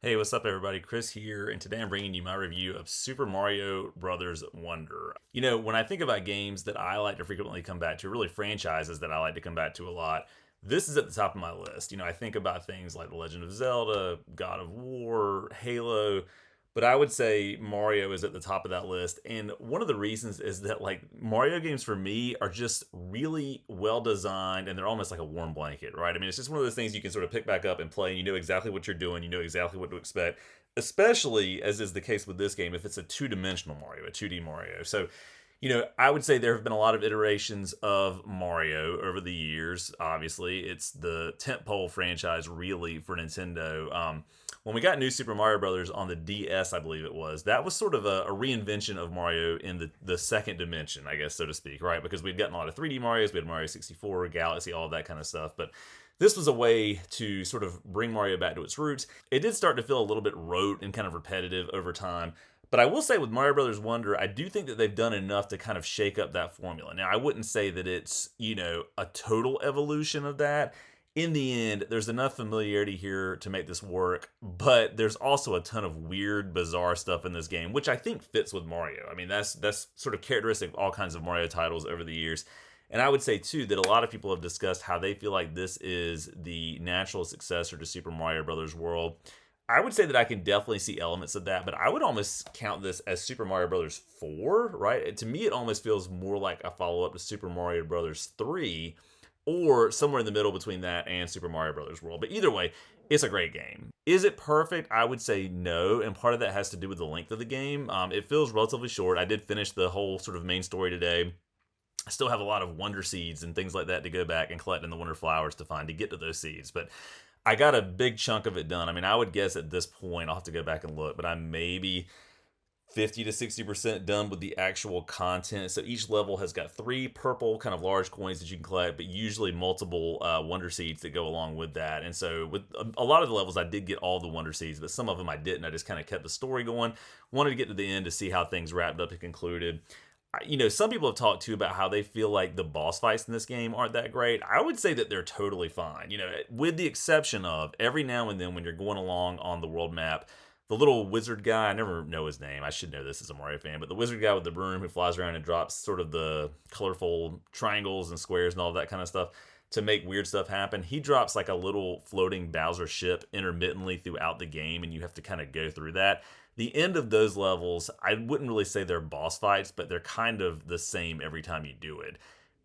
Hey, what's up, everybody? Chris here, and today I'm bringing you my review of Super Mario Brothers Wonder. When I think about games that I like to frequently come back to, really franchises that I like to come back to a lot, this is at the top of my list. I think about things like The Legend of Zelda, God of War, Halo, but I would say Mario is at the top of that list. And one of the reasons is that, like, Mario games for me are just really well designed and they're almost like a warm blanket, right? I mean, it's just one of those things you can sort of pick back up and play, and you know exactly what you're doing, you know exactly what to expect, especially as is the case with this game if it's a two-dimensional Mario, a 2D Mario. So I would say there have been a lot of iterations of Mario over the years. Obviously, it's the tentpole franchise, really, for Nintendo. When we got New Super Mario Brothers on the DS, I believe it was, that was sort of a reinvention of Mario in the second dimension, I guess, so to speak, right? Because we'd gotten a lot of 3D Marios, we had Mario 64, Galaxy, all of that kind of stuff, but this was a way to sort of bring Mario back to its roots. It did start to feel a little bit rote and kind of repetitive over time, but I will say with Mario Brothers Wonder, I do think that they've done enough to kind of shake up that formula. Now, I wouldn't say that it's, a total evolution of that. In the end, there's enough familiarity here to make this work, but there's also a ton of weird, bizarre stuff in this game, which I think fits with Mario. I mean, that's sort of characteristic of all kinds of Mario titles over the years. And I would say, too, that a lot of people have discussed how they feel like this is the natural successor to Super Mario Brothers World. I would say that I can definitely see elements of that, but I would almost count this as Super Mario Brothers 4, right? To me, it almost feels more like a follow-up to Super Mario Brothers 3, or somewhere in the middle between that and Super Mario Brothers World. But either way, it's a great game. Is it perfect? I would say no, and part of that has to do with the length of the game. It feels relatively short. I did finish the whole sort of main story today. I still have a lot of wonder seeds and things like that to go back and collect in the wonder flowers to find to get to those seeds. But I got a big chunk of it done. I mean, I would guess at this point, I'll have to go back and look, but I'm maybe 50 to 60% done with the actual content. So each level has got 3 purple kind of large coins that you can collect, but usually multiple wonder seeds that go along with that. And so with a lot of the levels, I did get all the wonder seeds, but some of them I didn't. I just kind of kept the story going. Wanted to get to the end to see how things wrapped up and concluded. Some people have talked too about how they feel like the boss fights in this game aren't that great. I would say that they're totally fine. With the exception of every now and then when you're going along on the world map, the little wizard guy, I never know his name. I should know this as a Mario fan, but the wizard guy with the broom who flies around and drops sort of the colorful triangles and squares and all that kind of stuff to make weird stuff happen. He drops like a little floating Bowser ship intermittently throughout the game, and you have to kind of go through that. The end of those levels, I wouldn't really say they're boss fights, but they're kind of the same every time you do it.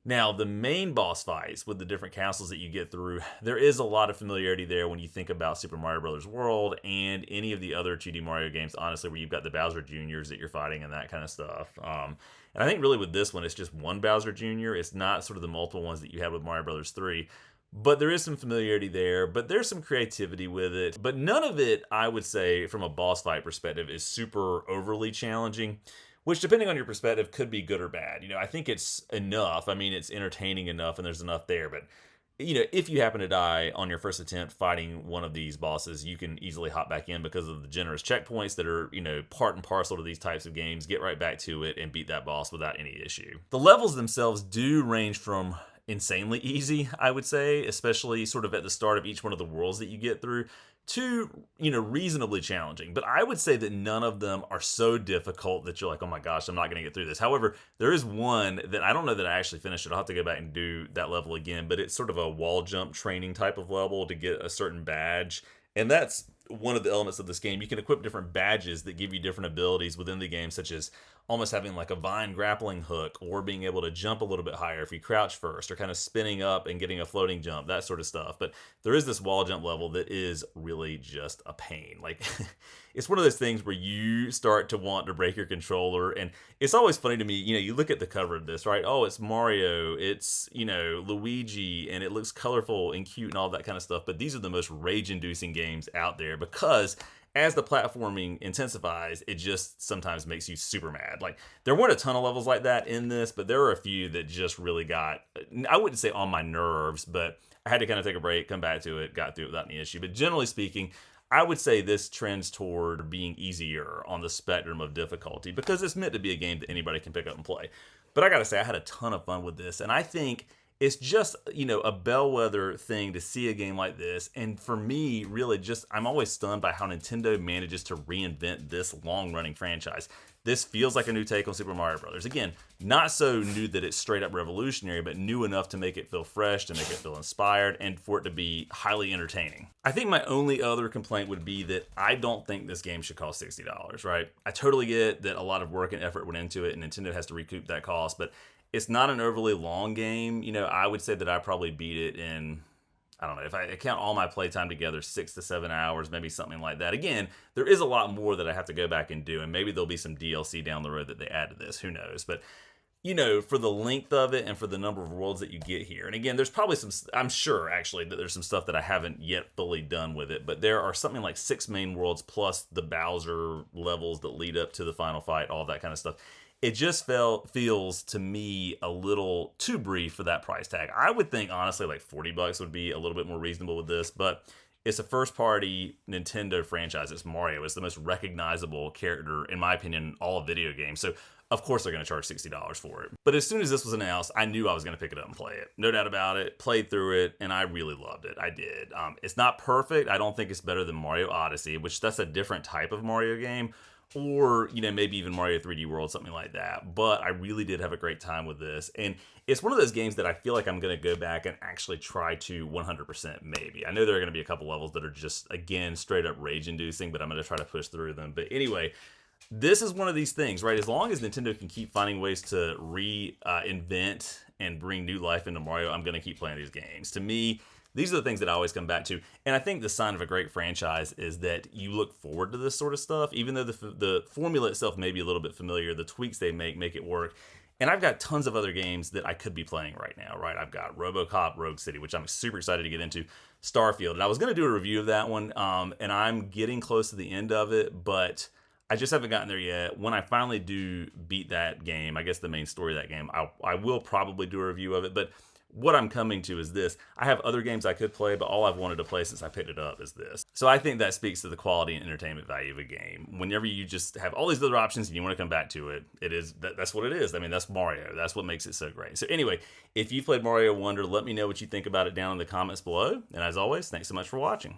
Now, the main boss fights with the different castles that you get through, there is a lot of familiarity there when you think about Super Mario Bros. World and any of the other 2D Mario games, honestly, where you've got the Bowser Juniors that you're fighting and that kind of stuff. And I think really with this one, it's just one Bowser Jr. It's not sort of the multiple ones that you had with Mario Bros. 3. But there is some familiarity there, but there's some creativity with it. But none of it, I would say, from a boss fight perspective, is super overly challenging, which, depending on your perspective, could be good or bad. I think it's enough. I mean, it's entertaining enough, and there's enough there. But, if you happen to die on your first attempt fighting one of these bosses, you can easily hop back in because of the generous checkpoints that are, part and parcel to these types of games. Get right back to it and beat that boss without any issue. The levels themselves do range from insanely easy, I would say, especially sort of at the start of each one of the worlds that you get through, to, reasonably challenging. But I would say that none of them are so difficult that you're like, oh my gosh, I'm not going to get through this. However, there is one that I don't know that I actually finished it. I'll have to go back and do that level again, but it's sort of a wall jump training type of level to get a certain badge. And that's one of the elements of this game. You can equip different badges that give you different abilities within the game, such as almost having like a vine grappling hook, or being able to jump a little bit higher if you crouch first, or kind of spinning up and getting a floating jump, that sort of stuff. But there is this wall jump level that is really just a pain. Like, it's one of those things where you start to want to break your controller, and it's always funny to me, you look at the cover of this, right? Oh, it's Mario, it's, Luigi, and it looks colorful and cute and all that kind of stuff, but these are the most rage-inducing games out there, because as the platforming intensifies, it just sometimes makes you super mad. Like, there weren't a ton of levels like that in this, but there were a few that just really got, I wouldn't say on my nerves, but I had to kind of take a break, come back to it, got through it without any issue. But generally speaking, I would say this trends toward being easier on the spectrum of difficulty, because it's meant to be a game that anybody can pick up and play. But I gotta say, I had a ton of fun with this, and I think it's just, a bellwether thing to see a game like this. And for me, really just, I'm always stunned by how Nintendo manages to reinvent this long-running franchise. This feels like a new take on Super Mario Brothers. Again, not so new that it's straight up revolutionary, but new enough to make it feel fresh, to make it feel inspired, and for it to be highly entertaining. I think my only other complaint would be that I don't think this game should cost $60, right? I totally get that a lot of work and effort went into it, and Nintendo has to recoup that cost, but it's not an overly long game. I would say that I probably beat it in, I don't know, if I count all my playtime together, 6 to 7 hours, maybe something like that. Again, there is a lot more that I have to go back and do, and maybe there'll be some DLC down the road that they add to this. Who knows? But, for the length of it and for the number of worlds that you get here. And again, there's probably I'm sure actually that there's some stuff that I haven't yet fully done with it, but there are something like 6 main worlds plus the Bowser levels that lead up to the final fight, all that kind of stuff. It just feels to me a little too brief for that price tag. I would think, honestly, like $40 would be a little bit more reasonable with this, but it's a first-party Nintendo franchise. It's Mario. It's the most recognizable character, in my opinion, in all of video games. So, of course, they're going to charge $60 for it. But as soon as this was announced, I knew I was going to pick it up and play it. No doubt about it. Played through it, and I really loved it. I did. It's not perfect. I don't think it's better than Mario Odyssey, which that's a different type of Mario game. Or, maybe even Mario 3D World, something like that. But I really did have a great time with this. And it's one of those games that I feel like I'm going to go back and actually try to 100% maybe. I know there are going to be a couple levels that are just, again, straight up rage-inducing, but I'm going to try to push through them. But anyway, this is one of these things, right? As long as Nintendo can keep finding ways to reinvent and bring new life into Mario, I'm going to keep playing these games. To me, these are the things that I always come back to. And I think the sign of a great franchise is that you look forward to this sort of stuff, even though the formula itself may be a little bit familiar, the tweaks they make it work. And I've got tons of other games that I could be playing right now, right? I've got RoboCop Rogue City, which I'm super excited to get into, Starfield. And I was going to do a review of that one, and I'm getting close to the end of it, but I just haven't gotten there yet. When I finally do beat that game, I guess the main story of that game, I will probably do a review of it, but what I'm coming to is this. I have other games I could play, but all I've wanted to play since I picked it up is this. So I think that speaks to the quality and entertainment value of a game. Whenever you just have all these other options and you want to come back to it, that's what it is. I mean, that's Mario. That's what makes it so great. So anyway, if you played Mario Wonder, let me know what you think about it down in the comments below. And as always, thanks so much for watching.